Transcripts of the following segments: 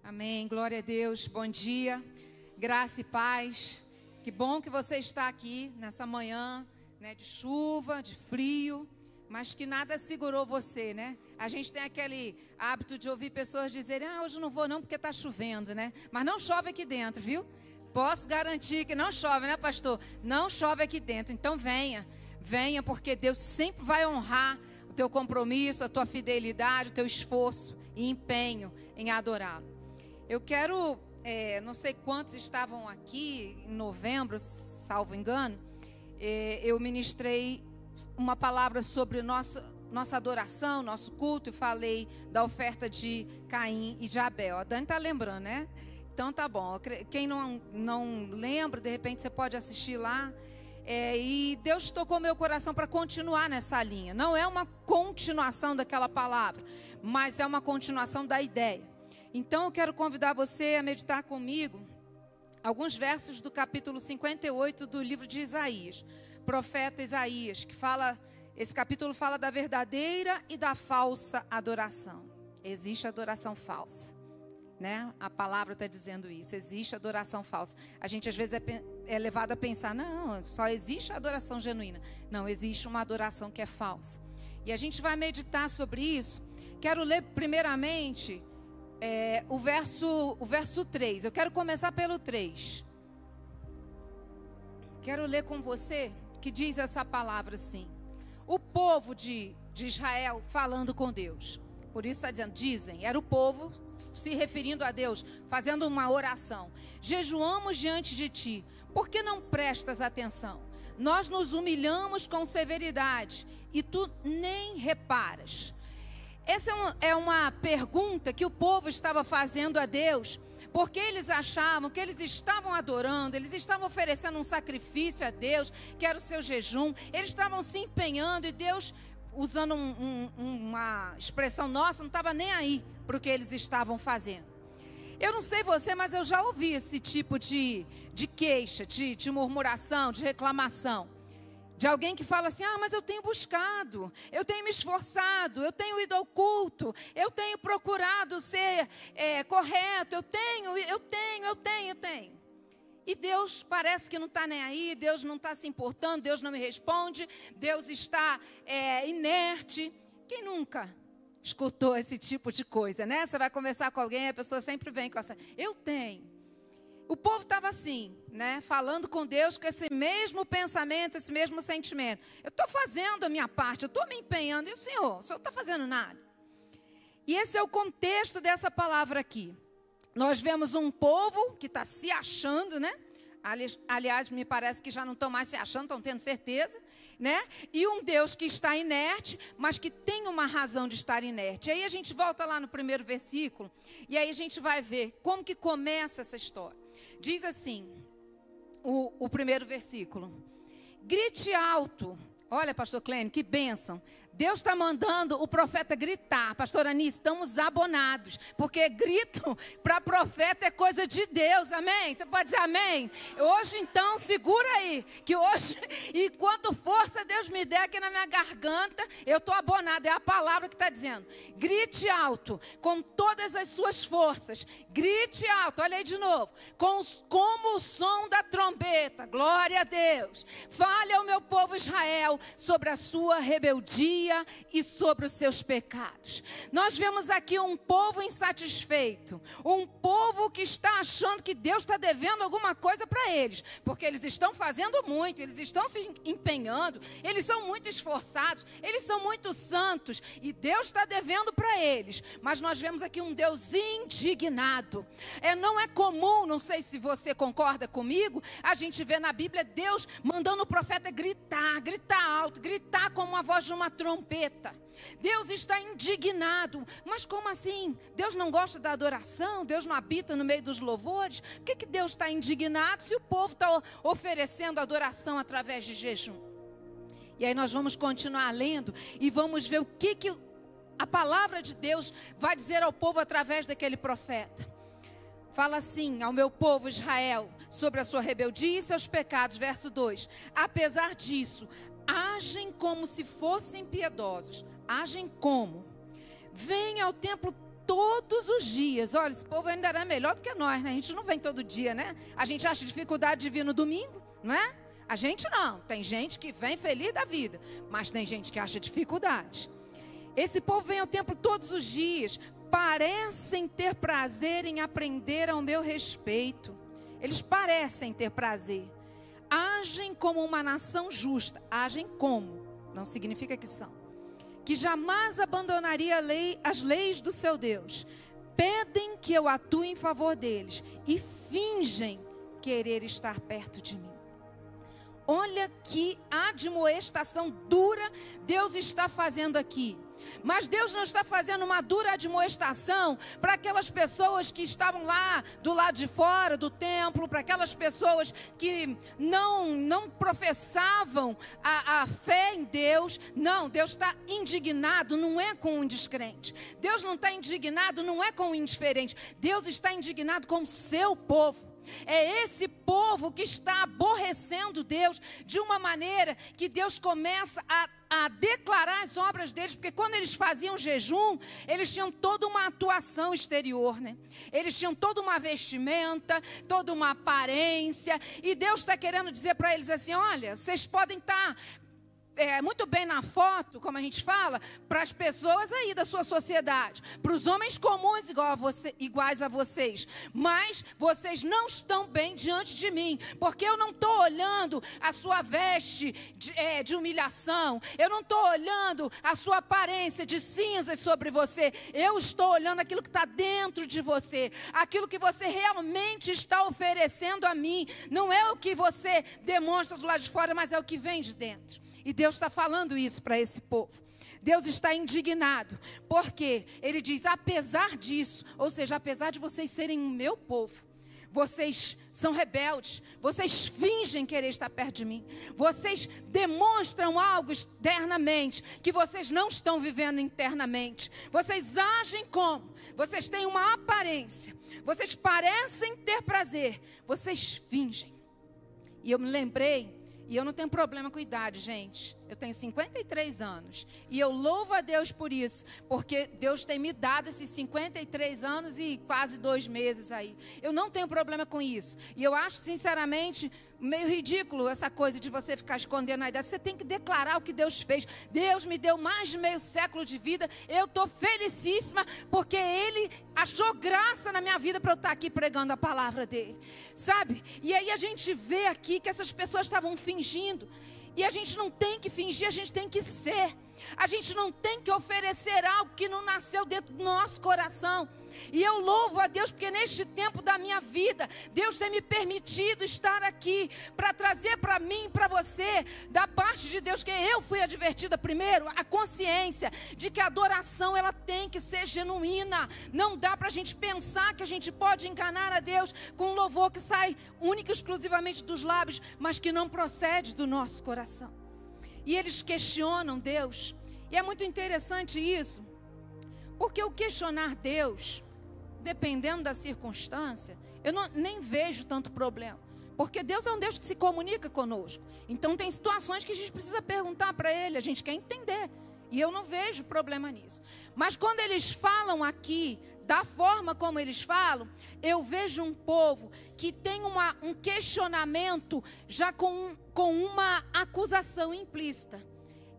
Amém, glória a Deus, bom dia, graça e paz. Que bom que você está aqui nessa manhã, né, de chuva, de frio, mas que nada segurou você, né? A gente tem aquele hábito de ouvir pessoas dizerem, hoje não vou não porque está chovendo, né? Mas não chove aqui dentro, viu? Posso garantir que não chove, né, pastor? Não chove aqui dentro, então venha porque Deus sempre vai honrar o teu compromisso, a tua fidelidade, o teu esforço e empenho em adorá-lo. Eu quero, não sei quantos estavam aqui em novembro, salvo engano, eu ministrei uma palavra sobre nossa adoração, nosso culto, e falei da oferta de Caim e de Abel. A Dani está lembrando, né? Então tá bom. Quem não lembra, de repente você pode assistir lá. E Deus tocou meu coração para continuar nessa linha. Não é uma continuação daquela palavra, mas é uma continuação da ideia. Então eu quero convidar você a meditar comigo alguns versos do capítulo 58 do livro de Isaías, profeta Isaías, que fala, esse capítulo fala da verdadeira e da falsa adoração. Existe adoração falsa, né? A palavra está dizendo isso, existe adoração falsa. A gente às vezes é levado a pensar, não, só existe a adoração genuína. Não, existe uma adoração que é falsa. E a gente vai meditar sobre isso. Quero ler primeiramente o verso 3. Eu quero começar pelo 3. Quero ler com você, que diz essa palavra assim. O povo de Israel falando com Deus. Por isso está dizendo, dizem, era o povo se referindo a Deus, fazendo uma oração. Jejuamos diante de ti, por que não prestas atenção? Nós nos humilhamos com severidade e tu nem reparas. Essa é uma pergunta que o povo estava fazendo a Deus, porque eles achavam que eles estavam adorando, eles estavam oferecendo um sacrifício a Deus, que era o seu jejum, eles estavam se empenhando e Deus, usando uma expressão nossa, não estava nem aí para o que eles estavam fazendo. Eu não sei você, mas eu já ouvi esse tipo de queixa, de murmuração, de reclamação. De alguém que fala assim, mas eu tenho buscado, eu tenho me esforçado, eu tenho ido ao culto, eu tenho procurado ser correto, eu tenho. E Deus parece que não está nem aí, Deus não está se importando, Deus não me responde, Deus está inerte. Quem nunca escutou esse tipo de coisa, né? Você vai conversar com alguém, a pessoa sempre vem com essa, eu tenho. O povo estava assim, né, falando com Deus com esse mesmo pensamento, esse mesmo sentimento. Eu estou fazendo a minha parte, eu estou me empenhando, e o senhor não está fazendo nada. E esse é o contexto dessa palavra aqui. Nós vemos um povo que está se achando, né? Aliás, me parece que já não estão mais se achando, estão tendo certeza, né? E um Deus que está inerte, mas que tem uma razão de estar inerte. Aí a gente volta lá no primeiro versículo, e aí a gente vai ver como que começa essa história. Diz assim, o primeiro versículo. Grite alto. Olha, pastor Clênio, que bênção. Deus está mandando o profeta gritar. Pastora Anice, estamos abonados. Porque grito para profeta é coisa de Deus, amém? Você pode dizer amém? Hoje então, segura aí. Que hoje, enquanto força Deus me der aqui na minha garganta, eu estou abonado. É a palavra que está dizendo. Grite alto, com todas as suas forças. Grite alto, olha aí de novo. Como o som da trombeta. Glória a Deus. Fale ao meu povo Israel sobre a sua rebeldia e sobre os seus pecados. Nós vemos aqui um povo insatisfeito, um povo que está achando que Deus está devendo alguma coisa para eles, porque eles estão fazendo muito, eles estão se empenhando, eles são muito esforçados, eles são muito santos e Deus está devendo para eles. Mas nós vemos aqui um Deus indignado. Não é comum, não sei se você concorda comigo, a gente vê na Bíblia Deus mandando o profeta gritar alto, gritar como uma voz de uma trombeta. Deus está indignado. Mas como assim? Deus não gosta da adoração? Deus não habita no meio dos louvores? Por que Deus está indignado se o povo está oferecendo adoração através de jejum? E aí nós vamos continuar lendo e vamos ver o que a palavra de Deus vai dizer ao povo através daquele profeta. Fala assim ao meu povo Israel sobre a sua rebeldia e seus pecados, verso 2. Apesar disso, agem como se fossem piedosos. Agem como? Vêm ao templo todos os dias. Olha, esse povo ainda era melhor do que nós, né? A gente não vem todo dia, né? A gente acha dificuldade de vir no domingo, não é? A gente não. Tem gente que vem feliz da vida, mas tem gente que acha dificuldade. Esse povo vem ao templo todos os dias. Parecem ter prazer em aprender ao meu respeito. Eles parecem ter prazer. Agem como uma nação justa. Agem como? Não significa que são. Que jamais abandonaria as leis do seu Deus. Pedem que eu atue em favor deles e fingem querer estar perto de mim. Olha que admoestação dura Deus está fazendo aqui. Mas Deus não está fazendo uma dura admoestação para aquelas pessoas que estavam lá do lado de fora do templo, para aquelas pessoas que não professavam a fé em Deus. Não, Deus está indignado, não é com o descrente. Deus não está indignado, não é com o indiferente. Deus está indignado com o seu povo. É esse povo que está aborrecendo Deus de uma maneira que Deus começa a declarar as obras deles, porque quando eles faziam jejum, eles tinham toda uma atuação exterior, né? Eles tinham toda uma vestimenta, toda uma aparência, e Deus está querendo dizer para eles assim: olha, vocês podem estar muito bem na foto, como a gente fala, para as pessoas aí da sua sociedade, para os homens comuns iguais a vocês, mas vocês não estão bem diante de mim, porque eu não estou olhando a sua veste de humilhação, eu não estou olhando a sua aparência de cinzas sobre você, eu estou olhando aquilo que está dentro de você, aquilo que você realmente está oferecendo a mim, não é o que você demonstra do lado de fora, mas é o que vem de dentro. E Deus está falando isso para esse povo. Deus está indignado, porque Ele diz, apesar disso, ou seja, apesar de vocês serem o meu povo, vocês são rebeldes, vocês fingem querer estar perto de mim, vocês demonstram algo externamente, que vocês não estão vivendo internamente, vocês agem como? Vocês têm uma aparência, vocês parecem ter prazer, vocês fingem. E eu me lembrei, e eu não tenho problema com idade, gente. Eu tenho 53 anos. E eu louvo a Deus por isso. Porque Deus tem me dado esses 53 anos e quase 2 meses aí. Eu não tenho problema com isso. E eu acho, sinceramente, meio ridículo essa coisa de você ficar escondendo a idade. Você tem que declarar o que Deus fez. Deus me deu mais de meio século de vida. Eu estou felicíssima porque Ele achou graça na minha vida para eu estar aqui pregando a palavra dEle. Sabe? E aí a gente vê aqui que essas pessoas estavam fingindo. E a gente não tem que fingir, a gente tem que ser. A gente não tem que oferecer algo que não nasceu dentro do nosso coração. E eu louvo a Deus porque neste tempo da minha vida, Deus tem me permitido estar aqui para trazer para mim e para você, da parte de Deus, que eu fui advertida primeiro, a consciência de que a adoração ela tem que ser genuína. Não dá para a gente pensar que a gente pode enganar a Deus com um louvor que sai única e exclusivamente dos lábios, mas que não procede do nosso coração. E eles questionam Deus. E é muito interessante isso, porque o questionar Deus, dependendo da circunstância, eu nem vejo tanto problema. Porque Deus é um Deus que se comunica conosco. Então tem situações que a gente precisa perguntar para Ele, a gente quer entender. E eu não vejo problema nisso. Mas quando eles falam aqui, da forma como eles falam, eu vejo um povo que tem um questionamento já com uma acusação implícita.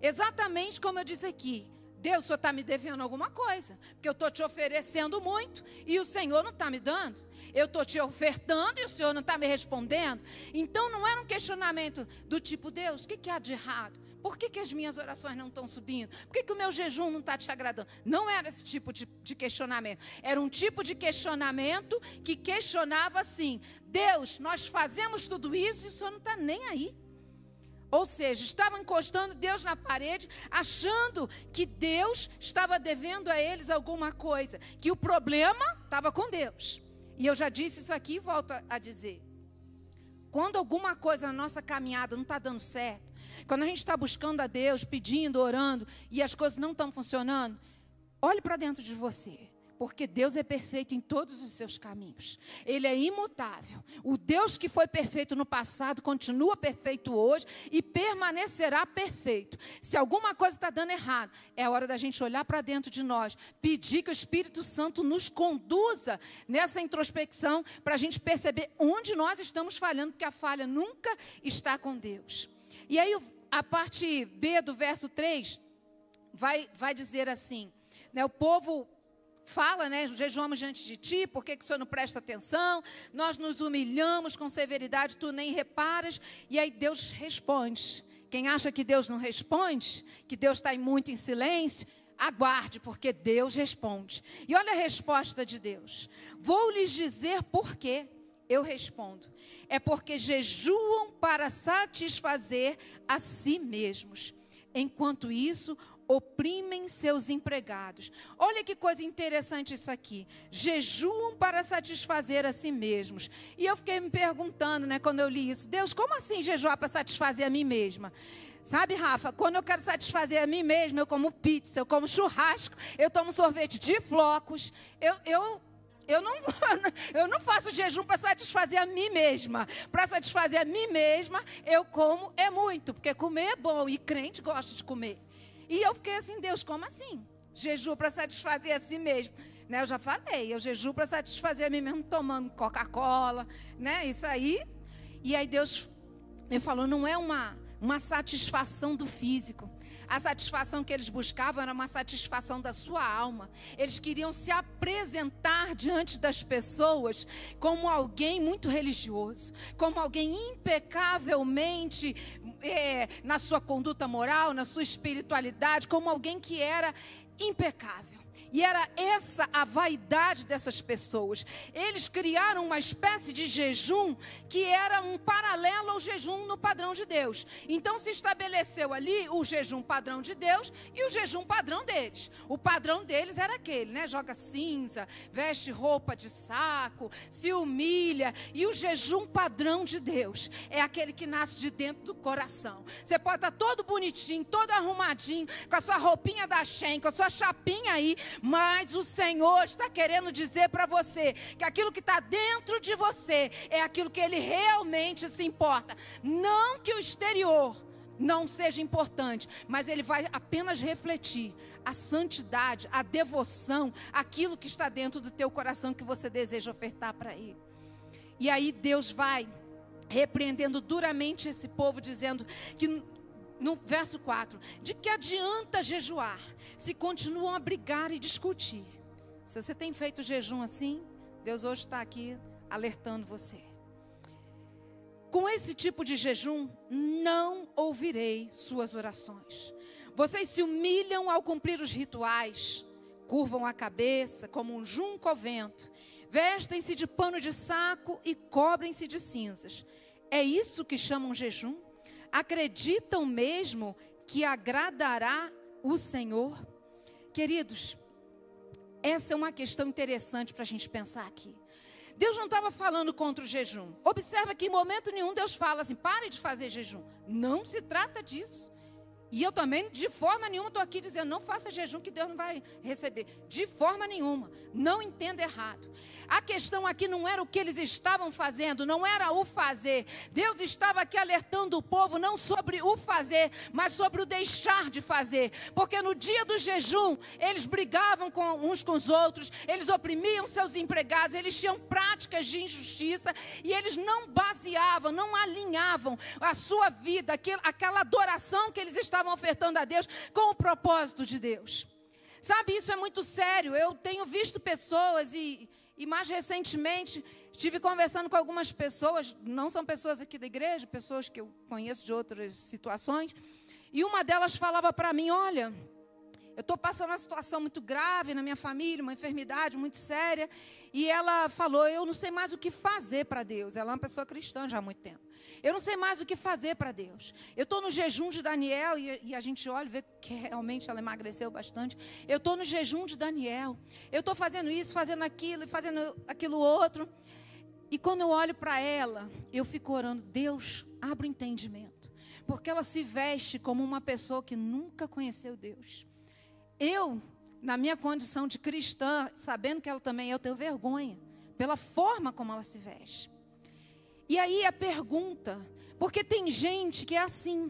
Exatamente como eu disse aqui. Deus, o Senhor está me devendo alguma coisa, porque eu estou te oferecendo muito e o Senhor não está me dando. Eu estou te ofertando e o Senhor não está me respondendo. Então não era um questionamento do tipo, Deus, o que há de errado? Por que as minhas orações não estão subindo? Por que o meu jejum não está te agradando? Não era esse tipo de questionamento. Era um tipo de questionamento que questionava assim, Deus, nós fazemos tudo isso e o Senhor não está nem aí. Ou seja, estavam encostando Deus na parede, achando que Deus estava devendo a eles alguma coisa, que o problema estava com Deus. E eu já disse isso aqui e volto a dizer. Quando alguma coisa na nossa caminhada não está dando certo, quando a gente está buscando a Deus, pedindo, orando, e as coisas não estão funcionando, olhe para dentro de você. Porque Deus é perfeito em todos os seus caminhos. Ele é imutável. O Deus que foi perfeito no passado continua perfeito hoje e permanecerá perfeito. Se alguma coisa está dando errado, é hora da gente olhar para dentro de nós, pedir que o Espírito Santo nos conduza nessa introspecção para a gente perceber onde nós estamos falhando, porque a falha nunca está com Deus. E aí a parte B do verso 3 vai dizer assim, né, o povo fala, né, jejuamos diante de ti, por que o Senhor não presta atenção? Nós nos humilhamos com severidade, tu nem reparas. E aí Deus responde. Quem acha que Deus não responde, que Deus está muito em silêncio, aguarde, porque Deus responde. E olha a resposta de Deus. Vou lhes dizer por quê. Eu respondo. É porque jejuam para satisfazer a si mesmos. Enquanto isso, oprimem seus empregados. Olha que coisa interessante isso aqui. Jejuam para satisfazer a si mesmos. E eu fiquei me perguntando, né, quando eu li isso. Deus, como assim jejuar para satisfazer a mim mesma? Sabe, Rafa, quando eu quero satisfazer a mim mesma, eu como pizza, eu como churrasco, eu tomo sorvete de flocos. Eu não faço jejum para satisfazer a mim mesma. Para satisfazer a mim mesma, eu como é muito, porque comer é bom e crente gosta de comer. E eu fiquei assim, Deus, como assim? Jejum para satisfazer a si mesmo. Né, eu já falei, eu jejuo para satisfazer a mim mesmo tomando Coca-Cola, né, isso aí. E aí Deus me falou, não é uma satisfação do físico. A satisfação que eles buscavam era uma satisfação da sua alma. Eles queriam se apresentar diante das pessoas como alguém muito religioso, como alguém impecavelmente na sua conduta moral, na sua espiritualidade, como alguém que era impecável. E era essa a vaidade dessas pessoas. Eles criaram uma espécie de jejum que era um paralelo ao jejum no padrão de Deus. Então se estabeleceu ali o jejum padrão de Deus e o jejum padrão deles. O padrão deles era aquele, né? Joga cinza, veste roupa de saco, se humilha. E o jejum padrão de Deus é aquele que nasce de dentro do coração. Você pode estar todo bonitinho, todo arrumadinho, com a sua roupinha da Shein, com a sua chapinha aí, mas o Senhor está querendo dizer para você que aquilo que está dentro de você é aquilo que Ele realmente se importa. Não que o exterior não seja importante, mas Ele vai apenas refletir a santidade, a devoção, aquilo que está dentro do teu coração que você deseja ofertar para Ele. E aí Deus vai repreendendo duramente esse povo, dizendo que no verso 4, de que adianta jejuar se continuam a brigar e discutir? Se você tem feito jejum assim, Deus hoje está aqui alertando você. Com esse tipo de jejum, não ouvirei suas orações. Vocês se humilham ao cumprir os rituais, curvam a cabeça como um junco ao vento, vestem-se de pano de saco e cobrem-se de cinzas. É isso que chamam jejum? Acreditam mesmo que agradará o Senhor? Queridos, essa é uma questão interessante para a gente pensar aqui. Deus não estava falando contra o jejum. Observa que em momento nenhum Deus fala assim, pare de fazer jejum. Não se trata disso. E eu também, de forma nenhuma, estou aqui dizendo, não faça jejum que Deus não vai receber. De forma nenhuma. Não entenda errado. A questão aqui não era o que eles estavam fazendo, não era o fazer. Deus estava aqui alertando o povo, não sobre o fazer, mas sobre o deixar de fazer. Porque no dia do jejum, eles brigavam uns com os outros, eles oprimiam seus empregados, eles tinham práticas de injustiça e eles não baseavam, não alinhavam a sua vida, aquela adoração que eles estavam ofertando a Deus com o propósito de Deus. Sabe, isso é muito sério. Eu tenho visto pessoas e mais recentemente estive conversando com algumas pessoas, não são pessoas aqui da igreja, pessoas que eu conheço de outras situações, e uma delas falava para mim, olha, eu estou passando uma situação muito grave na minha família, uma enfermidade muito séria, e ela falou, eu não sei mais o que fazer para Deus. Ela é uma pessoa cristã já há muito tempo. Eu não sei mais o que fazer para Deus. Eu estou no jejum de Daniel, e a gente olha e vê que realmente ela emagreceu bastante. Eu estou no jejum de Daniel. Eu estou fazendo isso, fazendo aquilo, e fazendo aquilo outro. E quando eu olho para ela, eu fico orando, Deus, abre o entendimento. Porque ela se veste como uma pessoa que nunca conheceu Deus. Eu na minha condição de cristã, sabendo que ela também é, eu tenho vergonha pela forma como ela se veste. E aí a pergunta, porque tem gente que é assim,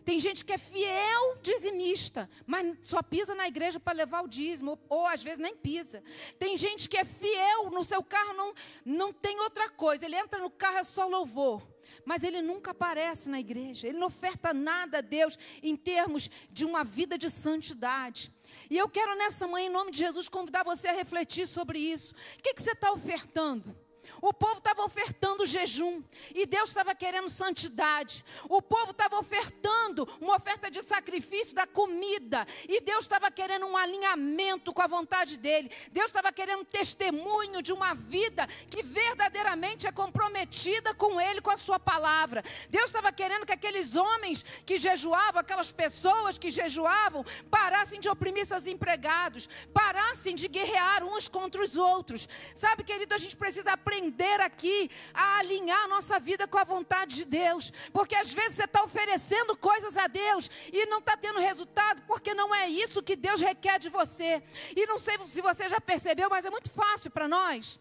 tem gente que é fiel dizimista, mas só pisa na igreja para levar o dízimo, ou às vezes nem pisa. Tem gente que é fiel, no seu carro não tem outra coisa, ele entra no carro é só louvor. Mas ele nunca aparece na igreja, ele não oferta nada a Deus em termos de uma vida de santidade. E eu quero nessa manhã, em nome de Jesus, convidar você a refletir sobre isso. O que você está ofertando? O povo estava ofertando jejum, e Deus estava querendo santidade. O povo estava ofertando uma oferta de sacrifício da comida, e Deus estava querendo um alinhamento com a vontade dEle. Deus estava querendo um testemunho de uma vida que verdadeiramente é comprometida com Ele, com a sua palavra. Deus estava querendo que aqueles homens que jejuavam, aquelas pessoas que jejuavam, parassem de oprimir seus empregados, parassem de guerrear uns contra os outros. Sabe, querido, a gente precisa aprender aqui a alinhar a nossa vida com a vontade de Deus, porque às vezes você está oferecendo coisas a Deus e não está tendo resultado, porque não é isso que Deus requer de você. E não sei se você já percebeu, mas é muito fácil para nós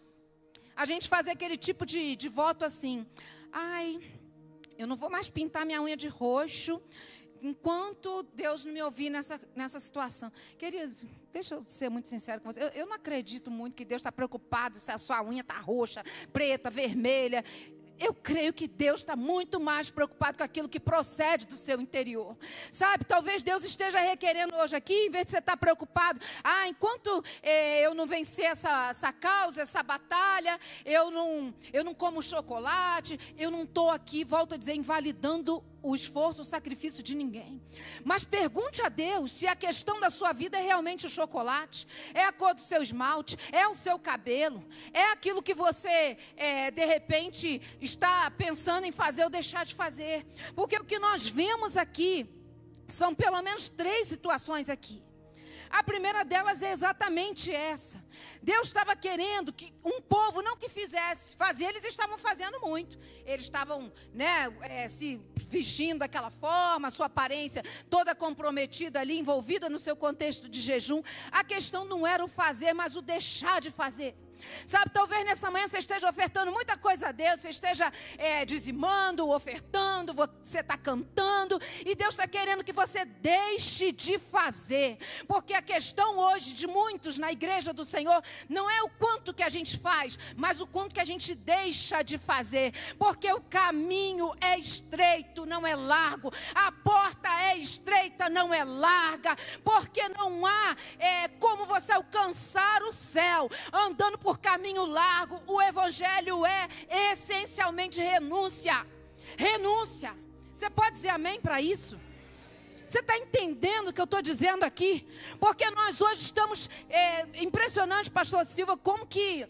a gente fazer aquele tipo de voto assim: ai, eu não vou mais pintar minha unha de roxo enquanto Deus não me ouvir nessa situação. Querido, deixa eu ser muito sincero com você. Eu não acredito muito que Deus está preocupado se a sua unha está roxa, preta, vermelha. Eu creio que Deus está muito mais preocupado com aquilo que procede do seu interior. Sabe, talvez Deus esteja requerendo hoje aqui, em vez de você estar preocupado, enquanto eu não vencer essa causa, essa batalha, eu não como chocolate, eu não estou aqui, volto a dizer, invalidando o esforço, o sacrifício de ninguém. Mas pergunte a Deus se a questão da sua vida é realmente o chocolate, é a cor do seu esmalte, é o seu cabelo, é aquilo que você, de repente, está pensando em fazer ou deixar de fazer. Porque o que nós vemos aqui, são pelo menos 3 situações aqui. A primeira delas é exatamente essa. Deus estava querendo que um povo, não que fizesse, fazer, eles estavam fazendo muito. Eles estavam, se vestindo daquela forma, sua aparência toda comprometida ali, envolvida no seu contexto de jejum. A questão não era o fazer, mas o deixar de fazer. Sabe, talvez nessa manhã você esteja ofertando muita coisa a Deus, você esteja dizimando, ofertando, você está cantando, e Deus está querendo que você deixe de fazer, porque a questão hoje de muitos na igreja do Senhor, não é o quanto que a gente faz, mas o quanto que a gente deixa de fazer, porque o caminho é estreito, não é largo, a porta é estreita, não é larga, porque não há como você alcançar o céu andando por caminho largo. O evangelho é essencialmente renúncia. Renúncia. Você pode dizer amém para isso? Você está entendendo o que eu estou dizendo aqui? Porque nós hoje estamos impressionante, pastor Silva, como que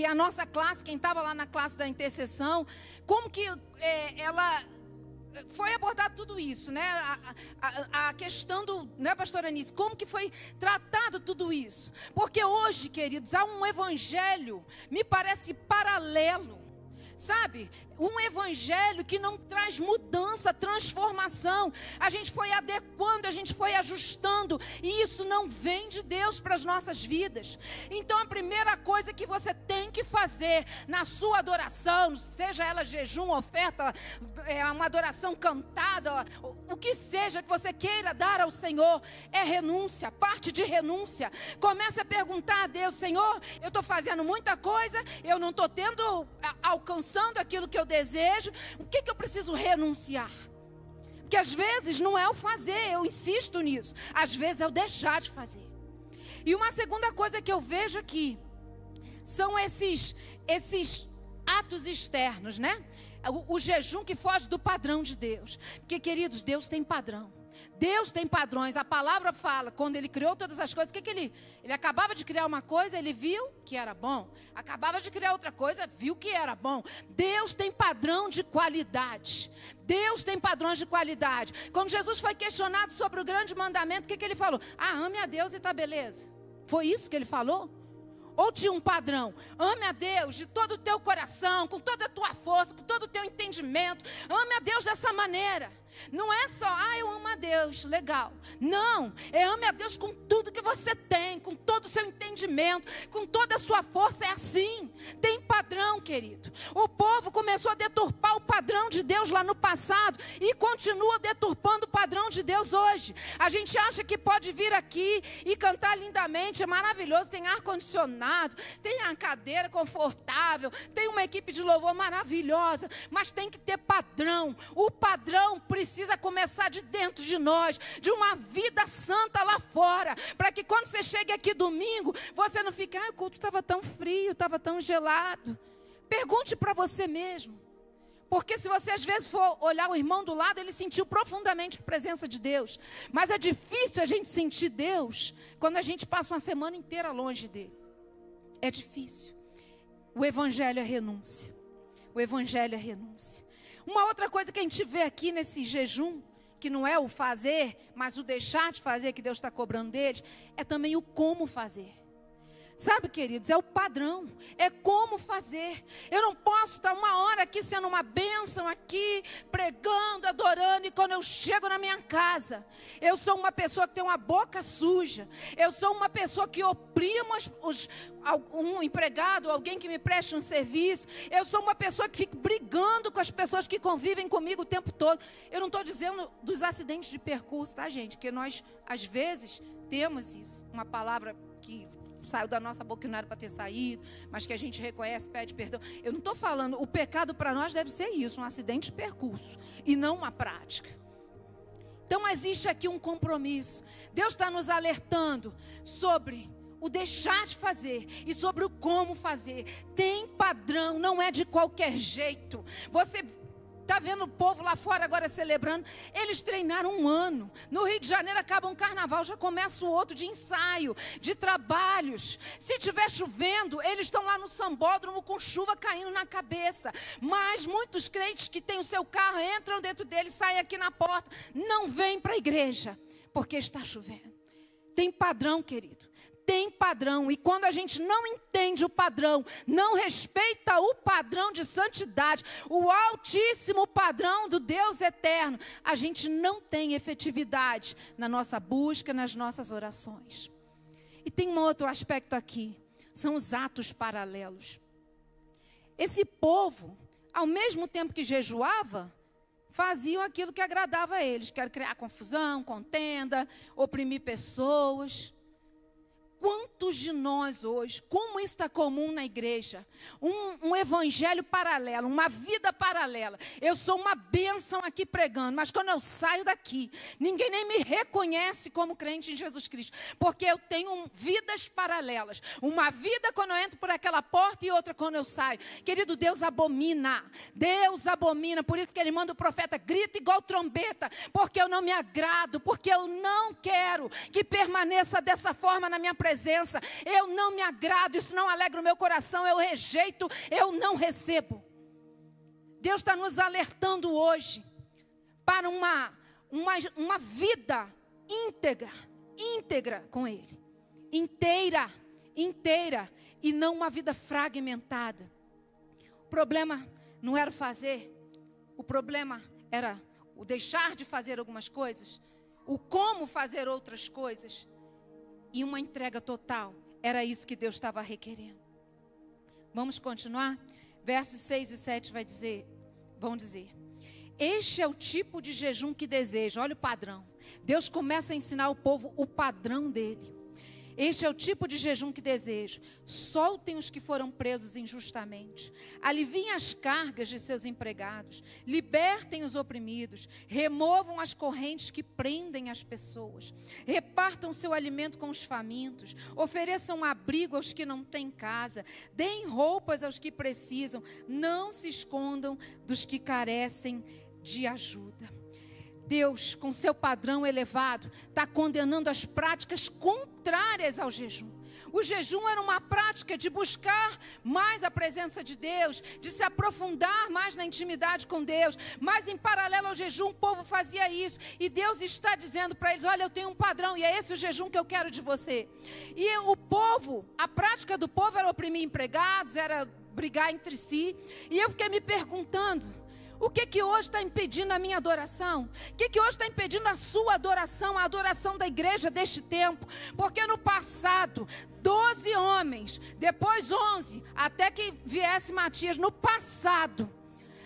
a nossa classe, quem estava lá na classe da intercessão, como que ela foi abordado tudo isso, né? A questão do, né, pastora Anice, como que foi tratado tudo isso? Porque hoje, queridos, há um evangelho, me parece paralelo, sabe? Um evangelho que não traz mudança, transformação. A gente foi adequando, a gente foi ajustando, e isso não vem de Deus para as nossas vidas. Então a primeira coisa que você tem que fazer na sua adoração, seja ela jejum, oferta, uma adoração cantada, o que seja que você queira dar ao Senhor, é renúncia, parte de renúncia. Comece a perguntar a Deus: Senhor, eu estou fazendo muita coisa, eu não estou alcançando aquilo que eu desejo, o que eu preciso renunciar? Porque às vezes não é o fazer, eu insisto nisso, às vezes é o deixar de fazer. E uma segunda coisa que eu vejo aqui são esses atos externos, né? O jejum que foge do padrão de Deus. Porque, queridos, Deus tem padrão. Deus tem padrões. A palavra fala, quando Ele criou todas as coisas, ele acabava de criar uma coisa, Ele viu que era bom. Acabava de criar outra coisa, viu que era bom. Deus tem padrão de qualidade. Deus tem padrões de qualidade. Quando Jesus foi questionado sobre o grande mandamento, o que Ele falou? Ame a Deus e tá beleza. Foi isso que Ele falou? Ou tinha um padrão? Ame a Deus de todo o teu coração, com toda a tua força, com todo o teu entendimento. Ame a Deus dessa maneira. Não é só, eu amo a Deus, legal. Não, ame a Deus com tudo que você tem, com todo o seu entendimento, com toda a sua força. É assim, tem padrão, querido. O povo começou a deturpar o padrão de Deus lá no passado e continua deturpando o padrão de Deus hoje. A gente acha que pode vir aqui e cantar lindamente, é maravilhoso, tem ar-condicionado, tem a cadeira confortável, tem uma equipe de louvor maravilhosa, mas tem que ter padrão. O padrão precisa começar de dentro de nós, de uma vida santa lá fora, para que quando você chegue aqui domingo, você não fique, o culto estava tão frio, estava tão gelado. Pergunte para você mesmo, porque se você às vezes for olhar o irmão do lado, ele sentiu profundamente a presença de Deus, mas é difícil a gente sentir Deus quando a gente passa uma semana inteira longe dele. É difícil. O evangelho é renúncia. O evangelho é renúncia. Uma outra coisa que a gente vê aqui nesse jejum, que não é o fazer, mas o deixar de fazer que Deus está cobrando deles, é também o como fazer. Sabe, queridos, é o padrão, é como fazer. Eu não posso estar uma hora aqui sendo uma bênção aqui, pregando, adorando, e quando eu chego na minha casa, eu sou uma pessoa que tem uma boca suja, eu sou uma pessoa que oprimo um empregado, alguém que me preste um serviço, eu sou uma pessoa que fica brigando com as pessoas que convivem comigo o tempo todo. Eu não estou dizendo dos acidentes de percurso, tá, gente? Porque nós, às vezes, temos isso, uma palavra que saiu da nossa boca que não era para ter saído, mas que a gente reconhece, pede perdão. Eu não estou falando, o pecado para nós deve ser isso, um acidente de percurso, e não uma prática. Então existe aqui um compromisso. Deus está nos alertando sobre o deixar de fazer e sobre o como fazer. Tem padrão, não é de qualquer jeito. Você está vendo o povo lá fora agora celebrando? Eles treinaram um ano. No Rio de Janeiro acaba um carnaval, já começa o outro de ensaio, de trabalhos. Se estiver chovendo, eles estão lá no sambódromo com chuva caindo na cabeça. Mas muitos crentes que têm o seu carro, entram dentro dele, saem aqui na porta, não vêm para a igreja, porque está chovendo. Tem padrão, querido. Tem padrão, e quando a gente não entende o padrão, não respeita o padrão de santidade, o altíssimo padrão do Deus eterno, a gente não tem efetividade na nossa busca, nas nossas orações. E tem um outro aspecto aqui, são os atos paralelos. Esse povo, ao mesmo tempo que jejuava, faziam aquilo que agradava a eles, que era criar confusão, contenda, oprimir pessoas. Quantos de nós hoje, como isso está comum na igreja, um evangelho paralelo, uma vida paralela. Eu sou uma bênção aqui pregando, mas quando eu saio daqui, ninguém nem me reconhece como crente em Jesus Cristo, porque eu tenho vidas paralelas. Uma vida quando eu entro por aquela porta e outra quando eu saio. Querido, Deus abomina, por isso que Ele manda o profeta, grita igual trombeta, porque eu não me agrado, porque eu não quero que permaneça dessa forma na minha presença. Eu não me agrado, isso não alegra o meu coração, eu rejeito, eu não recebo. Deus está nos alertando hoje para uma vida íntegra com Ele, inteira, e não uma vida fragmentada. O problema não era o fazer, o problema era o deixar de fazer algumas coisas, o como fazer outras coisas. E uma entrega total, era isso que Deus estava requerendo. Vamos continuar? Versos 6 e 7 vão dizer: este é o tipo de jejum que deseja. Olha o padrão. Deus começa a ensinar ao povo o padrão dele. Este é o tipo de jejum que desejo. Soltem os que foram presos injustamente. Aliviem as cargas de seus empregados. Libertem os oprimidos. Removam as correntes que prendem as pessoas. Repartam seu alimento com os famintos. Ofereçam abrigo aos que não têm casa. Deem roupas aos que precisam. Não se escondam dos que carecem de ajuda. Deus, com seu padrão elevado, está condenando as práticas contrárias ao jejum. O jejum era uma prática de buscar mais a presença de Deus, de se aprofundar mais na intimidade com Deus. Mas em paralelo ao jejum, o povo fazia isso. E Deus está dizendo para eles: olha, eu tenho um padrão e é esse o jejum que eu quero de você. E o povo, a prática do povo era oprimir empregados, era brigar entre si. E eu fiquei me perguntando, O que hoje está impedindo a minha adoração? O que hoje está impedindo a sua adoração, a adoração da igreja deste tempo? Porque no passado, 12 homens, depois 11, até que viesse Matias, no passado,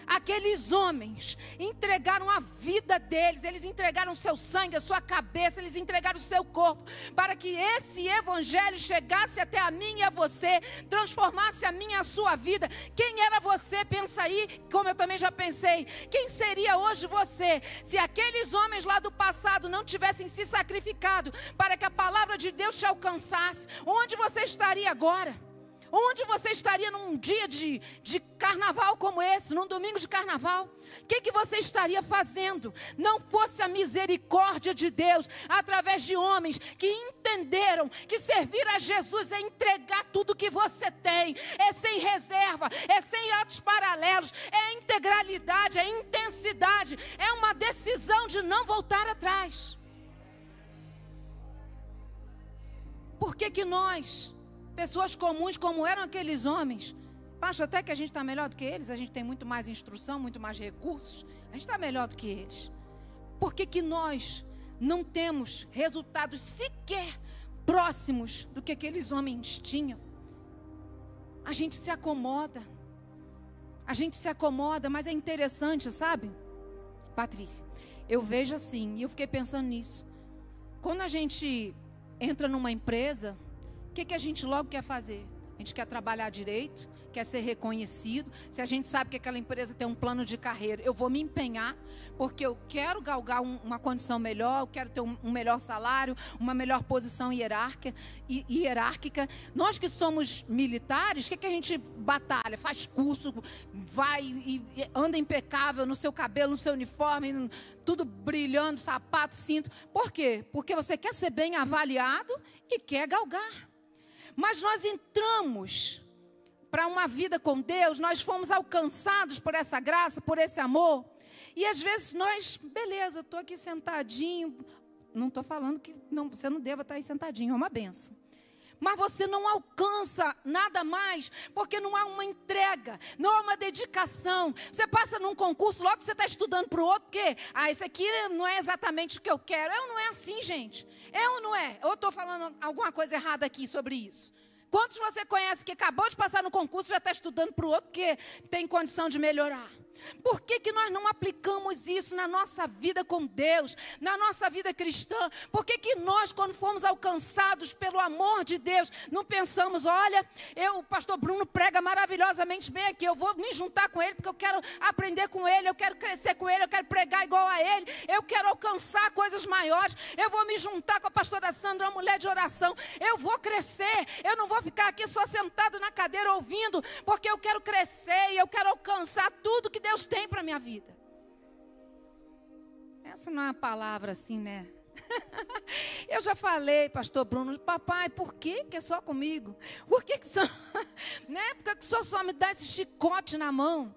aqueles homens entregaram a vida deles, eles entregaram o seu sangue, a sua cabeça, eles entregaram o seu corpo, para que esse evangelho chegasse até a mim e a você, transformasse a minha e a sua vida. Quem era você? Pensa aí, como eu também já pensei. Quem seria hoje você, se aqueles homens lá do passado não tivessem se sacrificado, para que a palavra de Deus te alcançasse? Onde você estaria agora? Onde você estaria num dia de carnaval como esse, num domingo de carnaval? O que você estaria fazendo? Não fosse a misericórdia de Deus, através de homens que entenderam que servir a Jesus é entregar tudo que você tem, é sem reserva, é sem atos paralelos, é integralidade, é intensidade, é uma decisão de não voltar atrás. Por que nós, pessoas comuns como eram aqueles homens, acho até que a gente está melhor do que eles, a gente tem muito mais instrução, muito mais recursos, a gente está melhor do que eles. Por que nós não temos resultados sequer próximos do que aqueles homens tinham? A gente se acomoda, mas é interessante, sabe, Patrícia? Eu vejo assim, e eu fiquei pensando nisso. Quando a gente entra numa empresa, o que a gente logo quer fazer? A gente quer trabalhar direito, quer ser reconhecido. Se a gente sabe que aquela empresa tem um plano de carreira, eu vou me empenhar, porque eu quero galgar uma condição melhor, eu quero ter um melhor salário, uma melhor posição hierárquica. Nós que somos militares, o que a gente batalha? Faz curso, vai e anda impecável no seu cabelo, no seu uniforme, tudo brilhando, sapato, cinto. Por quê? Porque você quer ser bem avaliado e quer galgar. Mas nós entramos para uma vida com Deus, nós fomos alcançados por essa graça, por esse amor. E às vezes nós, beleza, estou aqui sentadinho, não estou falando que você não deva estar aí sentadinho, é uma benção. Mas você não alcança nada mais, porque não há uma entrega, não há uma dedicação. Você passa num concurso, logo você está estudando para o outro, porque esse aqui não é exatamente o que eu quero. É ou não é assim, gente? É ou não é? Ou estou falando alguma coisa errada aqui sobre isso? Quantos você conhece que acabou de passar no concurso e já está estudando para o outro, porque tem condição de melhorar? Por que nós não aplicamos isso na nossa vida com Deus, na nossa vida cristã? Por que nós, quando fomos alcançados pelo amor de Deus, não pensamos, olha, o pastor Bruno prega maravilhosamente bem aqui, eu vou me juntar com ele, porque eu quero aprender com ele, eu quero crescer com ele, eu quero pregar igual a ele, eu quero alcançar coisas maiores, eu vou me juntar com a pastora Sandra, uma mulher de oração, eu vou crescer, eu não vou ficar aqui só sentado na cadeira ouvindo, porque eu quero crescer e eu quero alcançar tudo que Deus tem para a minha vida. Essa não é uma palavra assim, né? Eu já falei, pastor Bruno, papai, por que é só comigo? Por que só, né? Por que o senhor só me dá esse chicote na mão?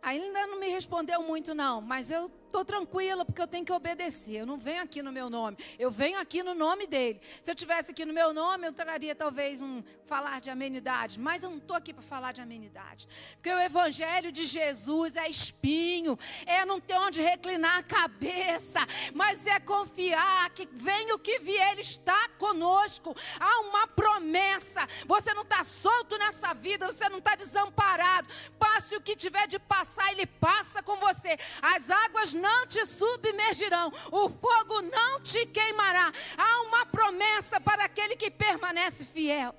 Aí ele ainda não me respondeu muito não, mas eu estou tranquila porque eu tenho que obedecer. Eu não venho aqui no meu nome, eu venho aqui no nome dele. Se eu tivesse aqui no meu nome, eu traria talvez falar de amenidade, mas eu não estou aqui para falar de amenidade. Porque o evangelho de Jesus é espinho, é não ter onde reclinar a cabeça, mas é confiar que venha o que vier, ele está conosco. Há uma promessa, você não está solto nessa vida, você não está desamparado. Passe o que tiver de passar, ele passa com você. As águas não te submergirão, o fogo não te queimará. Há uma promessa para aquele que permanece fiel.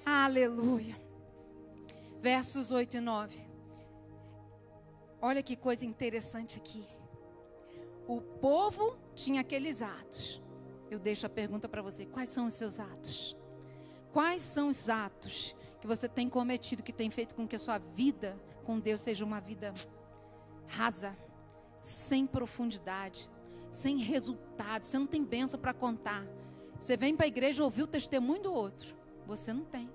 Aleluia. Versos 8 e 9. Olha que coisa interessante aqui. O povo tinha aqueles atos. Eu deixo a pergunta para você: quais são os seus atos? Quais são os atos que você tem cometido, que tem feito com que a sua vida com Deus seja uma vida rasa, sem profundidade, sem resultado? Você não tem bênção para contar. Você vem para a igreja ouvir o testemunho do outro, você não tem.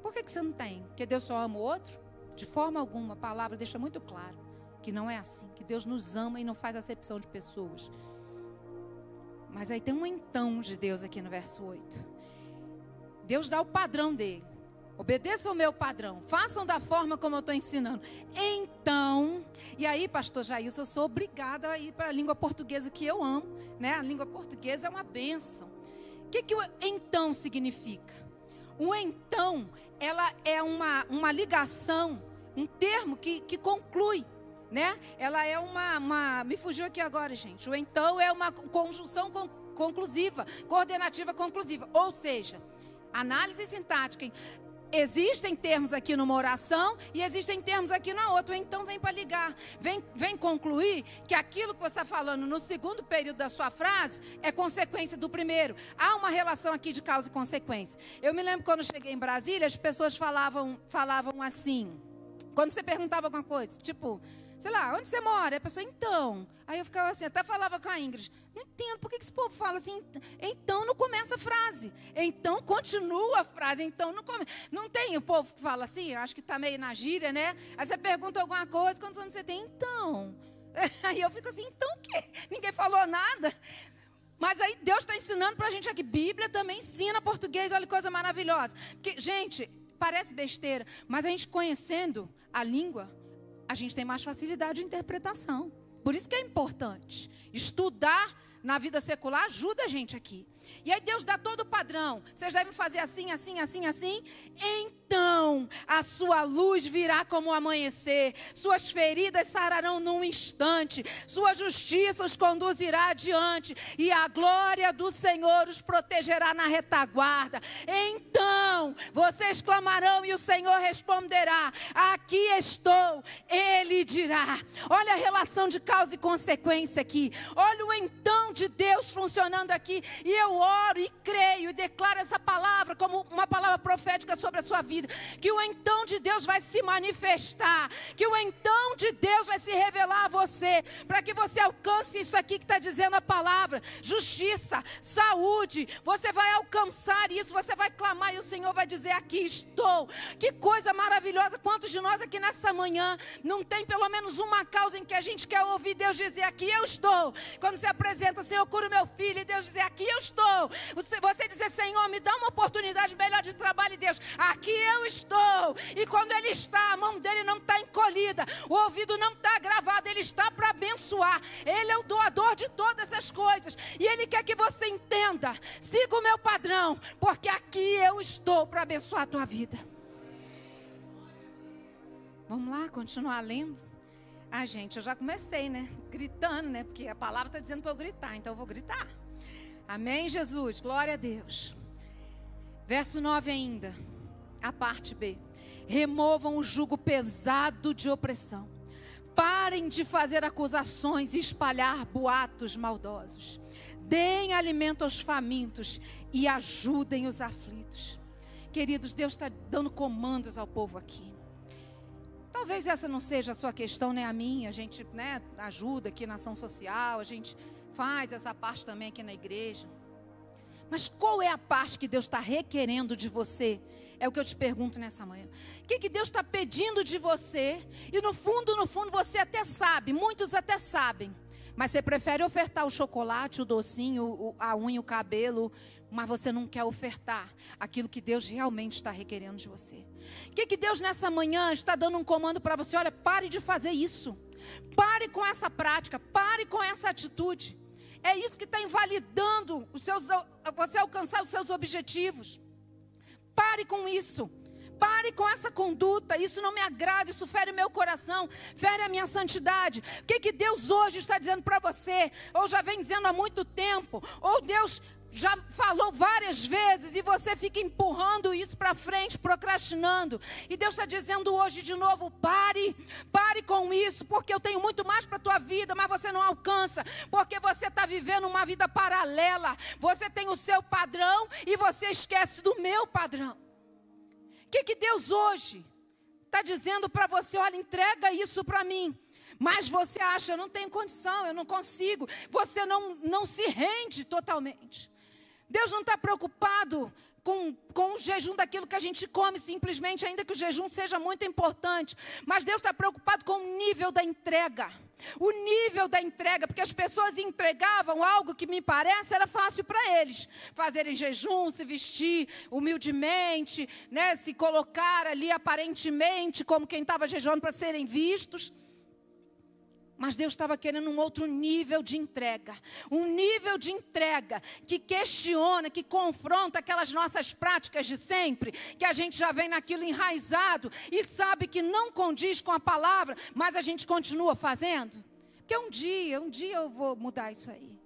Por que você não tem? Porque Deus só ama o outro? De forma alguma. A palavra deixa muito claro que não é assim, que Deus nos ama e não faz acepção de pessoas. Mas aí tem um então de Deus aqui no verso 8. Deus dá o padrão dele. Obedeçam o meu padrão. Façam da forma como eu estou ensinando. Então, e aí, pastor Jailson, eu sou obrigada a ir para a língua portuguesa que eu amo, né? A língua portuguesa é uma bênção. O que o então significa? O então, ela é uma ligação, um termo que conclui, né? Ela é me fugiu aqui agora, gente. O então é uma conjunção conclusiva, coordenativa conclusiva. Ou seja, análise sintática. Existem termos aqui numa oração e existem termos aqui na outra. Então vem para ligar, vem concluir que aquilo que você está falando no segundo período da sua frase é consequência do primeiro. Há uma relação aqui de causa e consequência. Eu me lembro quando cheguei em Brasília, as pessoas falavam assim, quando você perguntava alguma coisa, tipo, sei lá, onde você mora? A pessoa, então. Aí eu ficava assim, até falava com a Ingrid, não entendo, por que esse povo fala assim? Então não começa a frase. Então continua a frase. Então não começa. Não tem o povo que fala assim, eu acho que está meio na gíria, né? Aí você pergunta alguma coisa, quantos anos você tem? Então. Aí eu fico assim, então o quê? Ninguém falou nada. Mas aí Deus está ensinando para a gente aqui. Bíblia também ensina português, olha que coisa maravilhosa. Porque, gente, parece besteira, mas a gente conhecendo a língua, a gente tem mais facilidade de interpretação. Por isso que é importante. Estudar na vida secular ajuda a gente aqui. E aí Deus dá todo o padrão. Vocês devem fazer assim, assim, assim, assim. Então a sua luz virá como o amanhecer. Suas feridas sararão num instante. Sua justiça os conduzirá adiante. E a glória do Senhor os protegerá na retaguarda. Então vocês clamarão e o Senhor responderá. Aqui estou, Ele dirá. Olha a relação de causa e consequência aqui. Olha o então de Deus funcionando aqui. E eu oro e creio e declaro essa palavra como uma palavra profética sobre a sua vida. Que o então de Deus vai se manifestar. Que o então de Deus vai se revelar a você. Para que você alcance isso aqui que está dizendo a palavra. Justiça, saúde. Você vai alcançar isso. Você vai clamar e o Senhor vai dizer, aqui estou. Que coisa maravilhosa. Quantos de nós aqui nessa manhã não tem pelo menos uma causa em que a gente quer ouvir Deus dizer, aqui eu estou. Quando se apresenta, Senhor, cura o meu filho. E Deus dizer, aqui eu estou. Você dizer, Senhor, me dá uma oportunidade melhor de trabalho. E Deus, aqui eu estou. E quando Ele está, a mão dele não está encolhida, o ouvido não está gravado, Ele está para abençoar. Ele é o doador de todas essas coisas. E Ele quer que você entenda, siga o meu padrão, porque aqui eu estou para abençoar a tua vida. Vamos lá, continuar lendo. Gente, eu já comecei, né? Gritando, né? Porque a palavra está dizendo para eu gritar, então eu vou gritar. Amém, Jesus? Glória a Deus. Verso 9 ainda, a parte B. Removam o jugo pesado de opressão. Parem de fazer acusações e espalhar boatos maldosos. Deem alimento aos famintos e ajudem os aflitos. Queridos, Deus está dando comandos ao povo aqui. Talvez essa não seja a sua questão, nem a minha. A gente, né, ajuda aqui na ação social, a gente faz essa parte também aqui na igreja. Mas qual é a parte que Deus está requerendo de você? É o que eu te pergunto nessa manhã. O que Deus está pedindo de você? E no fundo, você até sabe, muitos até sabem. Mas você prefere ofertar o chocolate, o docinho, a unha, o cabelo, mas você não quer ofertar aquilo que Deus realmente está requerendo de você. O que Deus nessa manhã está dando um comando para você? Olha, pare de fazer isso. Pare com essa prática, pare com essa atitude. É isso que está invalidando você alcançar os seus objetivos. Pare com isso. Pare com essa conduta. Isso não me agrada, isso fere meu coração, fere a minha santidade. O que Deus hoje está dizendo para você? Ou já vem dizendo há muito tempo? Ou Deus já falou várias vezes e você fica empurrando isso para frente, procrastinando. E Deus está dizendo hoje de novo, pare com isso, porque eu tenho muito mais para a tua vida, mas você não alcança, porque você está vivendo uma vida paralela. Você tem o seu padrão e você esquece do meu padrão. O que Deus hoje está dizendo para você? Olha, entrega isso para mim. Mas você acha, eu não tenho condição, eu não consigo. Você não se rende totalmente. Deus não está preocupado com o jejum daquilo que a gente come simplesmente, ainda que o jejum seja muito importante. Mas Deus está preocupado com o nível da entrega. O nível da entrega, porque as pessoas entregavam algo que me parece era fácil para eles. Fazerem jejum, se vestir humildemente, né, se colocar ali aparentemente como quem estava jejuando para serem vistos. Mas Deus estava querendo um outro nível de entrega. Um nível de entrega que questiona, que confronta aquelas nossas práticas de sempre, que a gente já vem naquilo enraizado e sabe que não condiz com a palavra, mas a gente continua fazendo. Porque um dia eu vou mudar isso aí.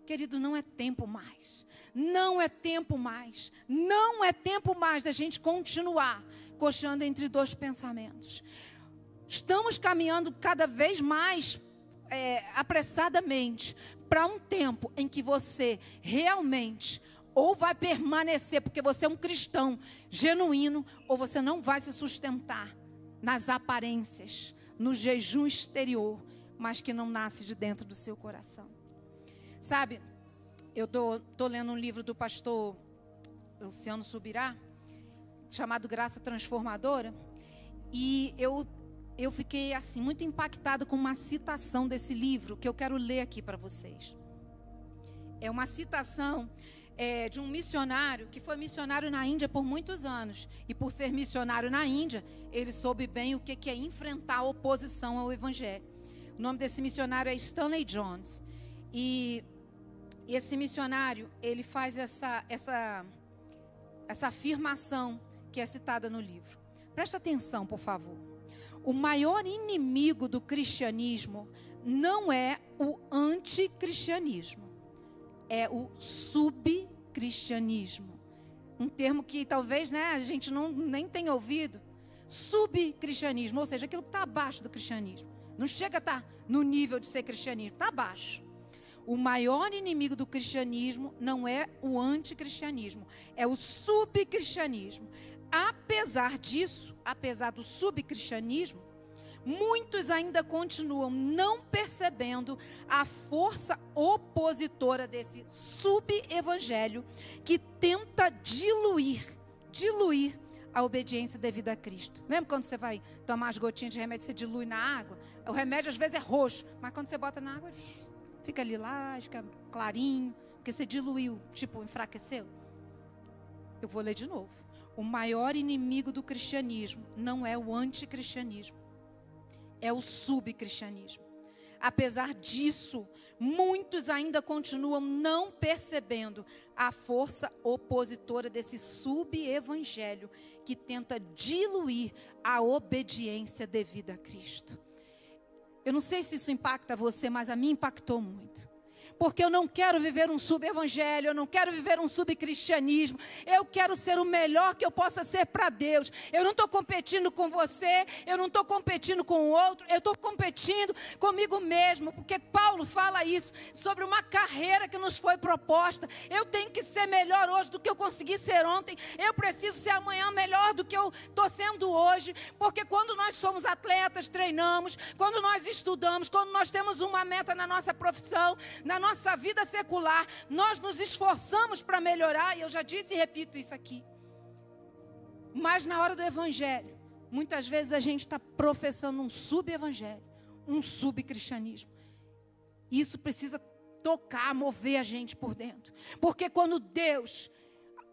Querido, não é tempo mais. Não é tempo mais. Não é tempo mais da gente continuar coxando entre dois pensamentos. Estamos caminhando cada vez mais apressadamente para um tempo em que você realmente ou vai permanecer, porque você é um cristão genuíno, ou você não vai se sustentar nas aparências, no jejum exterior, mas que não nasce de dentro do seu coração. Sabe, eu tô lendo um livro do pastor Luciano Subirá, chamado Graça Transformadora, e eu fiquei assim muito impactada com uma citação desse livro que eu quero ler aqui para vocês. É uma citação de um missionário que foi missionário na Índia por muitos anos. E por ser missionário na Índia, ele soube bem o que é enfrentar a oposição ao Evangelho. O nome desse missionário é Stanley Jones. E esse missionário, ele faz essa afirmação que é citada no livro. Presta atenção, por favor. O maior inimigo do cristianismo não é o anticristianismo, é o subcristianismo. Um termo que talvez a gente nem tenha ouvido. Subcristianismo, ou seja, aquilo que está abaixo do cristianismo. Não chega a estar no nível de ser cristianismo, está abaixo. O maior inimigo do cristianismo não é o anticristianismo, é o subcristianismo. Apesar disso, apesar do subcristianismo, muitos ainda continuam não percebendo a força opositora desse subevangelho que tenta diluir a obediência devida a Cristo. Lembra quando você vai tomar as gotinhas de remédio, você dilui na água? O remédio às vezes é roxo, mas quando você bota na água, fica lilás, fica clarinho, porque você diluiu, enfraqueceu. Eu vou ler de novo. O maior inimigo do cristianismo não é o anticristianismo, é o subcristianismo. Apesar disso, muitos ainda continuam não percebendo a força opositora desse subevangelho que tenta diluir a obediência devida a Cristo. Eu não sei se isso impacta você, mas a mim impactou muito. Porque eu não quero viver um subevangelho, eu não quero viver um subcristianismo. Eu quero ser o melhor que eu possa ser para Deus. Eu não estou competindo com você, eu não estou competindo com o outro, eu estou competindo comigo mesmo. Porque Paulo fala isso sobre uma carreira que nos foi proposta. Eu tenho que ser melhor hoje do que eu consegui ser ontem. Eu preciso ser amanhã melhor do que eu estou sendo hoje. Porque quando nós somos atletas, treinamos, quando nós estudamos, quando nós temos uma meta na nossa profissão, na nossa vida secular, nós nos esforçamos para melhorar, e eu já disse e repito isso aqui. Mas na hora do evangelho, muitas vezes a gente está professando um subevangelho, um subcristianismo. Isso precisa tocar, mover a gente por dentro. Porque quando Deus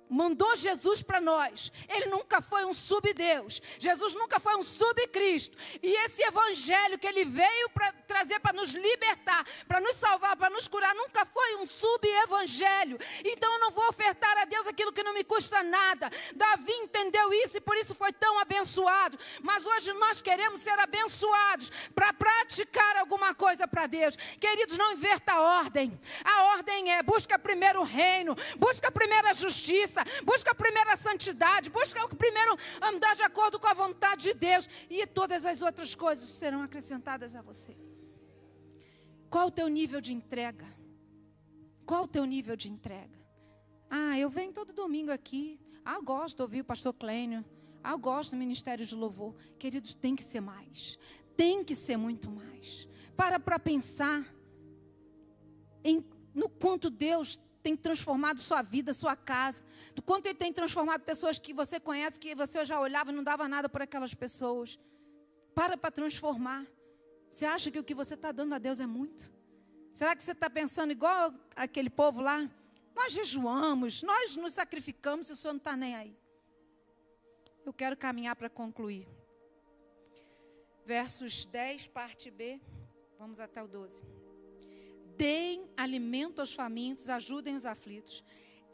mandou Jesus para nós, Ele nunca foi um subdeus, Jesus nunca foi um subcristo, e esse evangelho que Ele veio para trazer, para nos libertar, para nos salvar, para nos curar, nunca foi um subevangelho. Então eu não vou ofertar a Deus aquilo que não me custa nada. Davi entendeu isso e por isso foi tão abençoado. Mas hoje nós queremos ser abençoados para praticar alguma coisa para Deus. Queridos, não inverta a ordem. A ordem é: busca primeiro o reino, busca primeiro a justiça, busca primeiro a santidade, busca primeiro andar de acordo com a vontade de Deus, e todas as outras coisas serão acrescentadas a você. Qual o teu nível de entrega? Qual o teu nível de entrega? Eu venho todo domingo aqui. Eu gosto de ouvir o pastor Clênio. Eu gosto do ministério de louvor. Queridos, tem que ser mais. Tem que ser muito mais. Para pensar no quanto Deus tem transformado sua vida, sua casa, do quanto Ele tem transformado pessoas que você conhece, que você já olhava e não dava nada por aquelas pessoas. Para transformar. Você acha que o que você está dando a Deus é muito? Será que você está pensando igual aquele povo lá? Nós jejuamos, nós nos sacrificamos e o Senhor não está nem aí. Eu quero caminhar para concluir. Versos 10, parte B, vamos até o 12. Deem alimento aos famintos, ajudem os aflitos.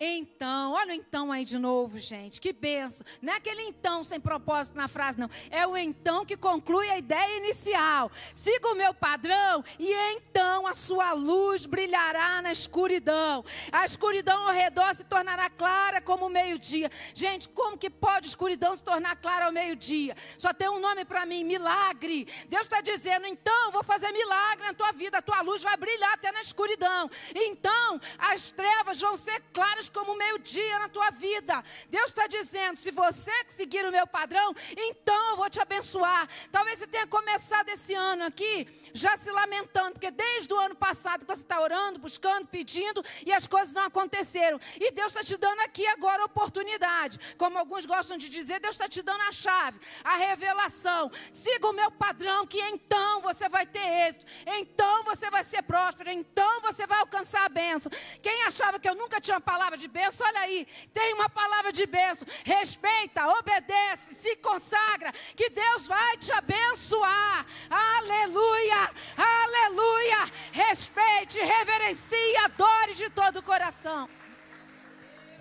Então, olha o então aí de novo, gente, que benção. Não é aquele então sem propósito na frase, não. É o então que conclui a ideia inicial. Siga o meu padrão e então a sua luz brilhará na escuridão. A escuridão ao redor se tornará clara como o meio-dia. Gente, como que pode a escuridão se tornar clara ao meio-dia? Só tem um nome para mim, milagre. Deus está dizendo, então, vou fazer milagre na tua vida. A tua luz vai brilhar até na escuridão. Então, as trevas vão ser claras como meio-dia na tua vida. Deus está dizendo, se você seguir o meu padrão, então eu vou te abençoar. Talvez você tenha começado esse ano aqui, já se lamentando, porque desde o ano passado você está orando, buscando, pedindo, e as coisas não aconteceram. E Deus está te dando aqui agora a oportunidade. Como alguns gostam de dizer, Deus está te dando a chave, a revelação. Siga o meu padrão, que então você vai ter êxito. Então você vai ser próspero. Então você vai alcançar a bênção. Quem achava que eu nunca tinha uma palavra de bênção, olha aí, tem uma palavra de bênção. Respeita, obedece, se consagra, que Deus vai te abençoar. Aleluia, aleluia. Respeite, reverencie, adore de todo o coração.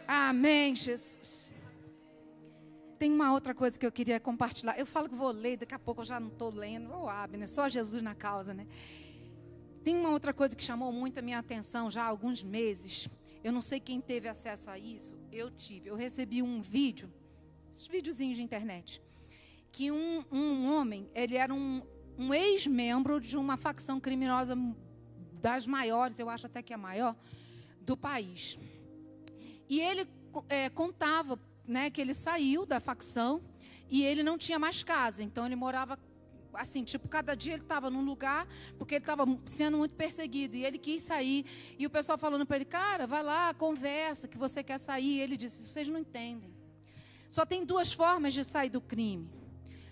Amém, Jesus. Tem uma outra coisa que eu queria compartilhar. Eu falo que vou ler, daqui a pouco eu já não estou lendo. Ô, Abner, só Jesus na causa, né? Tem uma outra coisa que chamou muito a minha atenção já há alguns meses. Eu não sei quem teve acesso a isso. Eu tive. Eu recebi um vídeo, esses videozinhos de internet, que um homem, ele era um ex-membro de uma facção criminosa das maiores, eu acho até que é a maior, do país. E ele contava, né, que ele saiu da facção e ele não tinha mais casa. Então ele morava assim, tipo, cada dia ele estava num lugar, porque ele estava sendo muito perseguido, e ele quis sair, e o pessoal falando para ele, cara, vai lá, conversa, que você quer sair, e ele disse, vocês não entendem, só tem duas formas de sair do crime.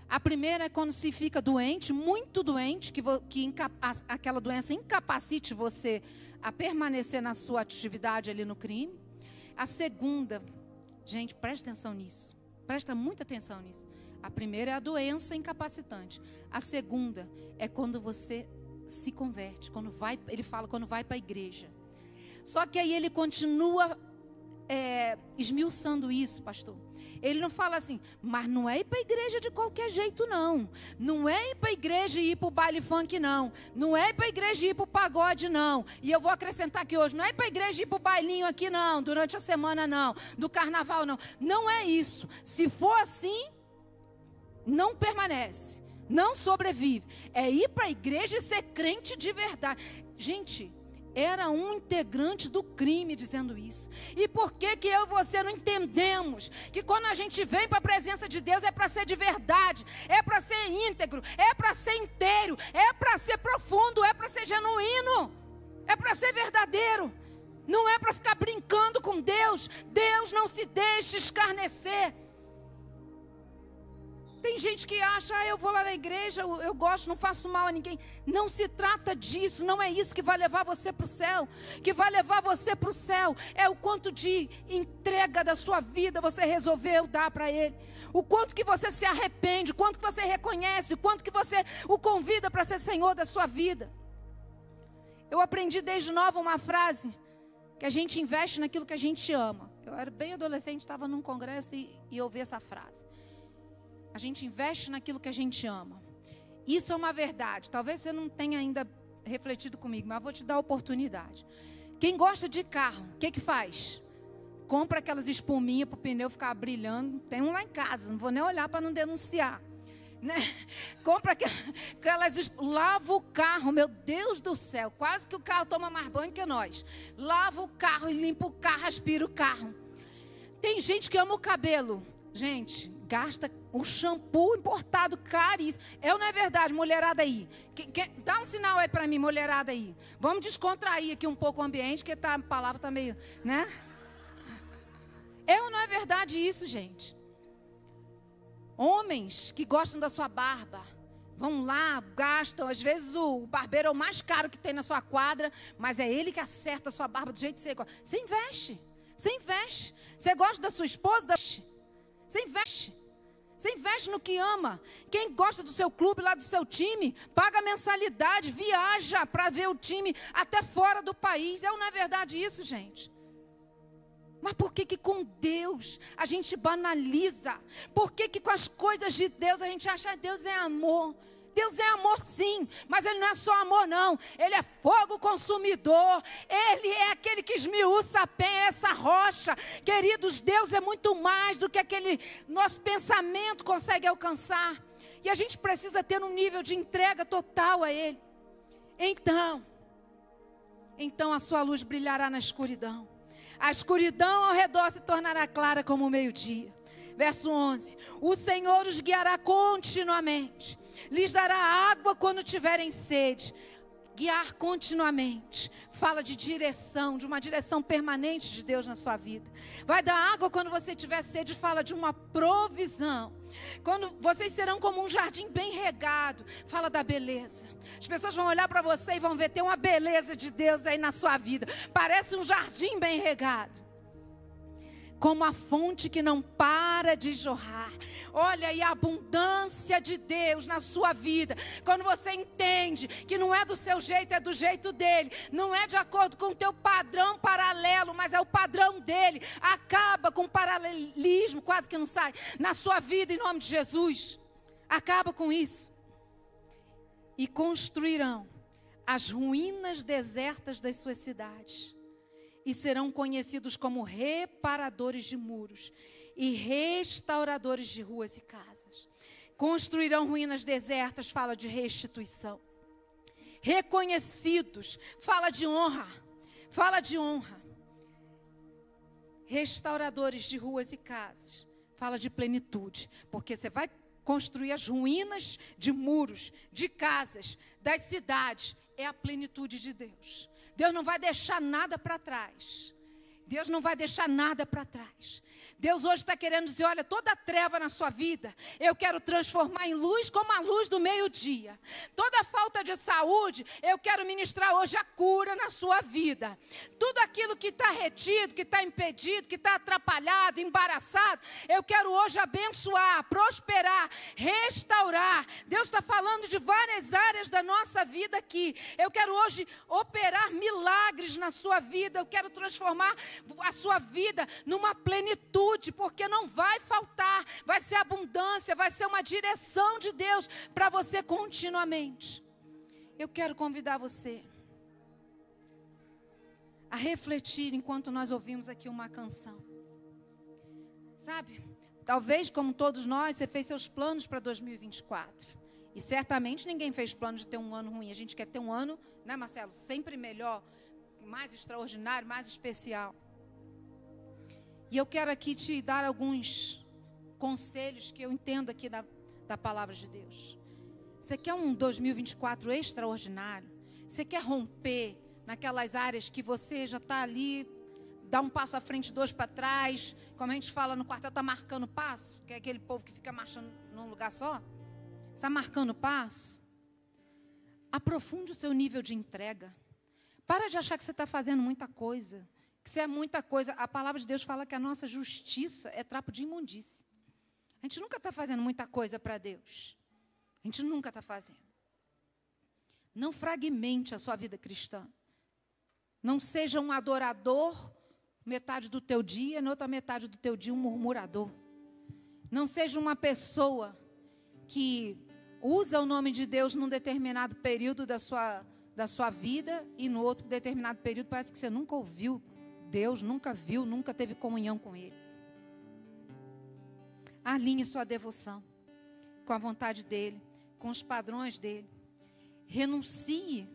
A primeira é quando se fica doente, muito doente, que aquela doença incapacite você a permanecer na sua atividade ali no crime. A segunda, gente, presta atenção nisso, presta muita atenção nisso. A primeira é a doença incapacitante. A segunda é quando você se converte. Ele fala quando vai para a igreja. Só que aí ele continua esmiuçando isso, pastor. Ele não fala assim, mas não é ir para a igreja de qualquer jeito, não. Não é ir para a igreja e ir para o baile funk, não. Não é ir para a igreja e ir para o pagode, não. E eu vou acrescentar aqui hoje, não é ir para a igreja e ir para o bailinho aqui, não. Durante a semana, não. Do carnaval, não. Não é isso. Se for assim, não permanece, não sobrevive. É ir para a igreja e ser crente de verdade. Gente, era um integrante do crime dizendo isso. E por que eu e você não entendemos que quando a gente vem para a presença de Deus é para ser de verdade, é para ser íntegro, é para ser inteiro, é para ser profundo, é para ser genuíno, é para ser verdadeiro. Não é para ficar brincando com Deus. Deus não se deixa escarnecer. Tem gente que acha, eu vou lá na igreja, eu gosto, não faço mal a ninguém. Não se trata disso, não é isso que vai levar você para o céu. O que vai levar você para o céu é o quanto de entrega da sua vida você resolveu dar para Ele. O quanto que você se arrepende, o quanto que você reconhece, o quanto que você o convida para ser Senhor da sua vida. Eu aprendi desde nova uma frase, que a gente investe naquilo que a gente ama. Eu era bem adolescente, estava num congresso e ouvi essa frase. A gente investe naquilo que a gente ama. Isso é uma verdade. Talvez você não tenha ainda refletido comigo, mas eu vou te dar a oportunidade. Quem gosta de carro, o que faz? Compra aquelas espuminhas para o pneu ficar brilhando. Tem um lá em casa, não vou nem olhar para não denunciar. Né? Compra aquelas... Lava o carro, meu Deus do céu. Quase que o carro toma mais banho que nós. Lava o carro e limpa o carro, aspira o carro. Tem gente que ama o cabelo. Gente, gasta um shampoo importado caríssimo. Não é verdade, mulherada aí? Dá um sinal aí para mim, mulherada aí. Vamos descontrair aqui um pouco o ambiente, porque a palavra está meio, né? Não é verdade isso, gente? Homens que gostam da sua barba, vão lá, gastam. Às vezes o barbeiro é o mais caro que tem na sua quadra, mas é ele que acerta a sua barba do jeito que você gosta. Você investe. Você investe. Você gosta da sua esposa? Você investe. Você investe no que ama. Quem gosta do seu clube, lá do seu time, paga mensalidade, viaja para ver o time até fora do país. Não é verdade isso, gente? Mas por que com Deus a gente banaliza? Por que com as coisas de Deus a gente acha que Deus é amor? Deus é amor sim, mas Ele não é só amor não. Ele é fogo consumidor. Ele é aquele que esmiuça a pé, essa rocha. Queridos, Deus é muito mais do que aquele nosso pensamento consegue alcançar. E a gente precisa ter um nível de entrega total a Ele. Então a sua luz brilhará na escuridão. A escuridão ao redor se tornará clara como o meio-dia. Verso 11. O Senhor os guiará continuamente. Lhes dará água quando tiverem sede. Guiar continuamente. Fala de direção, de uma direção permanente de Deus na sua vida. Vai dar água quando você tiver sede. Fala de uma provisão. Quando vocês serão como um jardim bem regado. Fala da beleza. As pessoas vão olhar para você e vão ver, tem uma beleza de Deus aí na sua vida. Parece um jardim bem regado. Como a fonte que não para de jorrar. Olha aí a abundância de Deus na sua vida. Quando você entende que não é do seu jeito, é do jeito dele. Não é de acordo com o teu padrão paralelo, mas é o padrão dele. Acaba com o paralelismo, quase que não sai, na sua vida em nome de Jesus. Acaba com isso. E construirão as ruínas desertas das suas cidades. E serão conhecidos como reparadores de muros e restauradores de ruas e casas. Construirão ruínas desertas, fala de restituição. Reconhecidos, fala de honra. Fala de honra. Restauradores de ruas e casas, fala de plenitude. Porque você vai construir as ruínas de muros, de casas, das cidades. É a plenitude de Deus. Deus não vai deixar nada para trás. Deus não vai deixar nada para trás. Deus hoje está querendo dizer, olha, toda treva na sua vida, eu quero transformar em luz como a luz do meio-dia. Toda falta de saúde, eu quero ministrar hoje a cura na sua vida. Tudo aquilo que está retido, que está impedido, que está atrapalhado, embaraçado, eu quero hoje abençoar, prosperar, restaurar. Deus está falando de várias áreas da nossa vida aqui. Eu quero hoje operar milagres na sua vida. Eu quero transformar a sua vida numa plenitude, porque não vai faltar, vai ser abundância, vai ser uma direção de Deus para você continuamente. Eu quero convidar você a refletir enquanto nós ouvimos aqui uma canção. Sabe, talvez como todos nós, você fez seus planos para 2024. E certamente ninguém fez plano de ter um ano ruim. A gente quer ter um ano, né, Marcelo, sempre melhor, mais extraordinário, mais especial. E eu quero aqui te dar alguns conselhos que eu entendo aqui da palavra de Deus. Você quer um 2024 extraordinário? Você quer romper naquelas áreas que você já está ali, dá um passo à frente, dois para trás, como a gente fala no quartel, está marcando passo, que é aquele povo que fica marchando num lugar só? Está marcando passo? Aprofunde o seu nível de entrega. Para de achar que você está fazendo muita coisa. Que isso é muita coisa. A palavra de Deus fala que a nossa justiça é trapo de imundície. A gente nunca está fazendo muita coisa para Deus. A gente nunca está fazendo. Não fragmente a sua vida cristã. Não seja um adorador, metade do teu dia, na outra metade do teu dia um murmurador. Não seja uma pessoa que usa o nome de Deus num determinado período da sua vida e no outro determinado período parece que você nunca ouviu Deus, nunca viu, nunca teve comunhão com Ele. Alinhe sua devoção com a vontade dEle, com os padrões dEle. Renuncie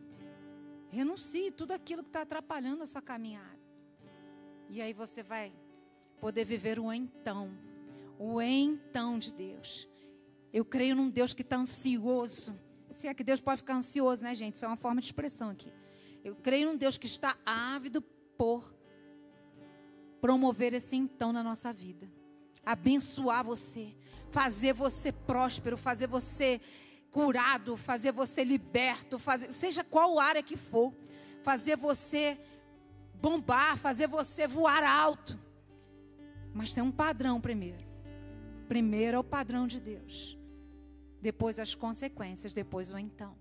tudo aquilo que está atrapalhando a sua caminhada. E aí você vai poder viver o então. O então de Deus. Eu creio num Deus que está ansioso. Se é que Deus pode ficar ansioso, né, gente? Isso é uma forma de expressão aqui. Eu creio num Deus que está ávido por promover esse então na nossa vida. Abençoar você. Fazer você próspero. Fazer você curado. Fazer você liberto. Seja qual área que for. Fazer você bombar. Fazer você voar alto. Mas tem um padrão primeiro. Primeiro é o padrão de Deus. Depois as consequências. Depois o então.